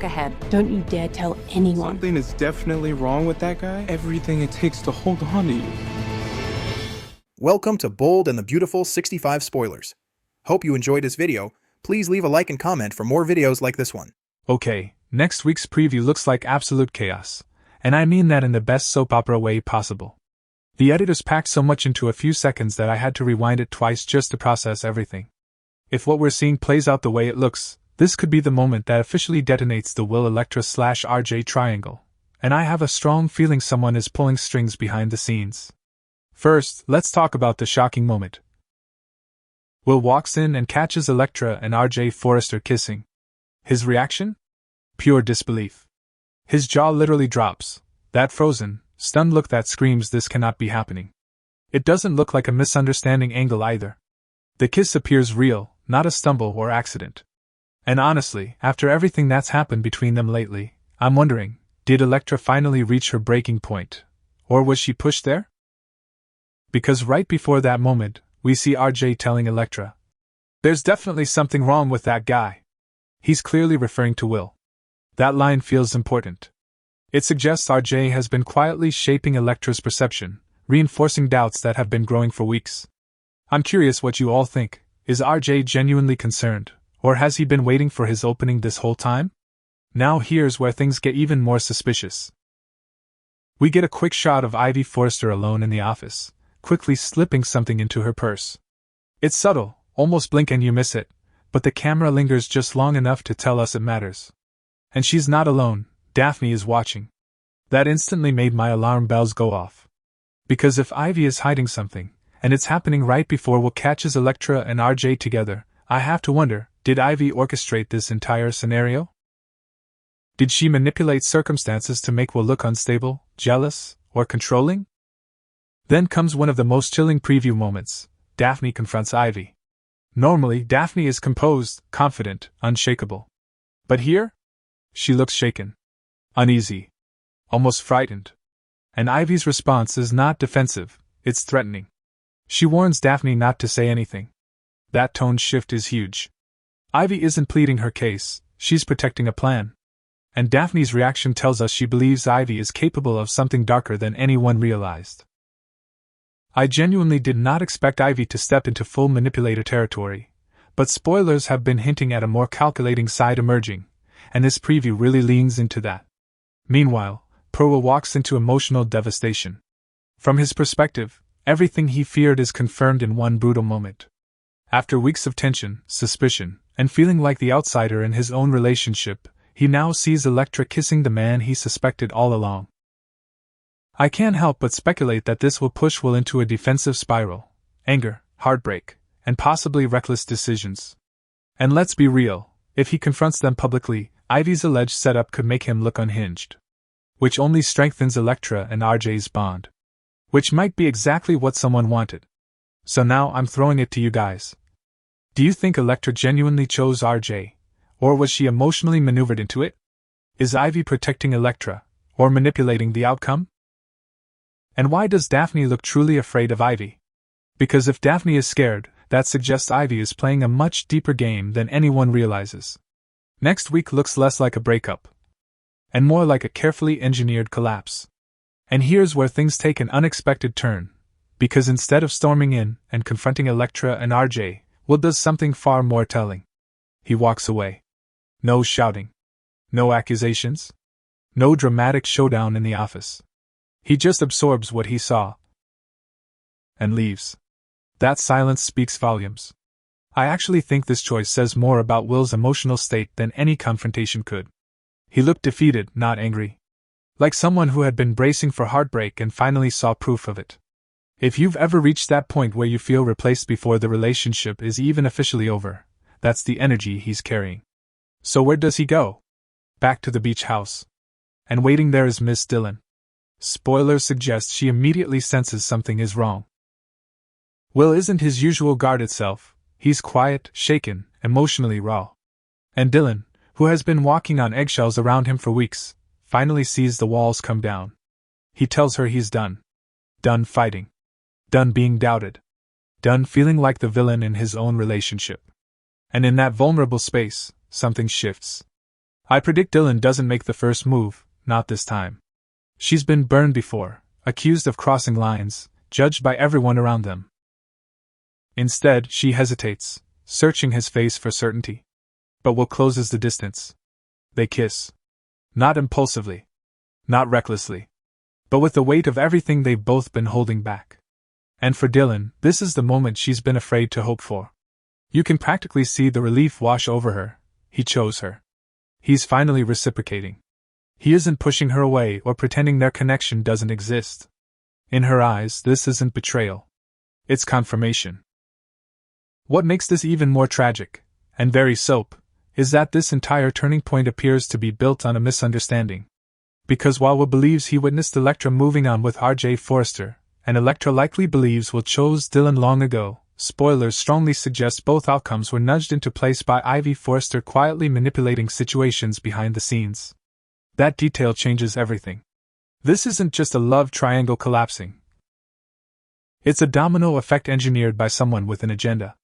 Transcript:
ahead. Don't you dare tell anyone. Something is definitely wrong with that guy. Everything it takes to hold on to you. Welcome to Bold and the Beautiful 65 Spoilers. Hope you enjoyed this video. Please leave a like and comment for more videos like this one. Okay, next week's preview looks like absolute chaos. And I mean that in the best soap opera way possible. The editors packed so much into a few seconds that I had to rewind it twice just to process everything. If what we're seeing plays out the way it looks, this could be the moment that officially detonates the Will Electra/RJ triangle. And I have a strong feeling someone is pulling strings behind the scenes. First, let's talk about the shocking moment. Will walks in and catches Electra and RJ Forrester kissing. His reaction? Pure disbelief. His jaw literally drops, that frozen, stunned look that screams this cannot be happening. It doesn't look like a misunderstanding angle either. The kiss appears real, not a stumble or accident. And honestly, after everything that's happened between them lately, I'm wondering, did Electra finally reach her breaking point? Or was she pushed there? Because right before that moment, we see RJ telling Electra, "There's definitely something wrong with that guy." He's clearly referring to Will. That line feels important. It suggests RJ has been quietly shaping Electra's perception, reinforcing doubts that have been growing for weeks. I'm curious what you all think. Is RJ genuinely concerned, or has he been waiting for his opening this whole time? Now here's where things get even more suspicious. We get a quick shot of Ivy Forrester alone in the office, quickly slipping something into her purse. It's subtle, almost blink and you miss it, but the camera lingers just long enough to tell us it matters. And she's not alone, Daphne is watching. That instantly made my alarm bells go off. Because if Ivy is hiding something, and it's happening right before Will catches Electra and RJ together, I have to wonder, did Ivy orchestrate this entire scenario? Did she manipulate circumstances to make Will look unstable, jealous, or controlling? Then comes one of the most chilling preview moments. Daphne confronts Ivy. Normally, Daphne is composed, confident, unshakable. But here? She looks shaken. Uneasy. Almost frightened. And Ivy's response is not defensive, it's threatening. She warns Daphne not to say anything. That tone shift is huge. Ivy isn't pleading her case, she's protecting a plan. And Daphne's reaction tells us she believes Ivy is capable of something darker than anyone realized. I genuinely did not expect Ivy to step into full manipulator territory, but spoilers have been hinting at a more calculating side emerging, and this preview really leans into that. Meanwhile, Will walks into emotional devastation. From his perspective, everything he feared is confirmed in one brutal moment. After weeks of tension, suspicion, and feeling like the outsider in his own relationship, he now sees Electra kissing the man he suspected all along. I can't help but speculate that this will push Will into a defensive spiral, anger, heartbreak, and possibly reckless decisions. And let's be real, if he confronts them publicly, Ivy's alleged setup could make him look unhinged. Which only strengthens Electra and RJ's bond. Which might be exactly what someone wanted. So now I'm throwing it to you guys. Do you think Electra genuinely chose RJ? Or was she emotionally maneuvered into it? Is Ivy protecting Electra, or manipulating the outcome? And why does Daphne look truly afraid of Ivy? Because if Daphne is scared, that suggests Ivy is playing a much deeper game than anyone realizes. Next week looks less like a breakup, and more like a carefully engineered collapse. And here's where things take an unexpected turn, because instead of storming in and confronting Electra and RJ, Will does something far more telling. He walks away. No shouting. No accusations. No dramatic showdown in the office. He just absorbs what he saw and leaves. That silence speaks volumes. I actually think this choice says more about Will's emotional state than any confrontation could. He looked defeated, not angry. Like someone who had been bracing for heartbreak and finally saw proof of it. If you've ever reached that point where you feel replaced before the relationship is even officially over, that's the energy he's carrying. So where does he go? Back to the beach house. And waiting there is Miss Dillon. Spoilers suggest she immediately senses something is wrong. Will isn't his usual guarded self, he's quiet, shaken, emotionally raw. And Dillon, who has been walking on eggshells around him for weeks, finally sees the walls come down. He tells her he's done. Done fighting. Done being doubted. Done feeling like the villain in his own relationship. And in that vulnerable space, something shifts. I predict Dylan doesn't make the first move, not this time. She's been burned before, accused of crossing lines, judged by everyone around them. Instead, she hesitates, searching his face for certainty. But what closes the distance? They kiss. Not impulsively. Not recklessly. But with the weight of everything they've both been holding back. And for Dylan, this is the moment she's been afraid to hope for. You can practically see the relief wash over her. He chose her. He's finally reciprocating. He isn't pushing her away or pretending their connection doesn't exist. In her eyes, this isn't betrayal. It's confirmation. What makes this even more tragic, and very soap, is that this entire turning point appears to be built on a misunderstanding. Because while Will believes he witnessed Electra moving on with RJ Forrester, and Electra likely believes Will chose Dylan long ago, spoilers strongly suggest both outcomes were nudged into place by Ivy Forrester quietly manipulating situations behind the scenes. That detail changes everything. This isn't just a love triangle collapsing. It's a domino effect engineered by someone with an agenda.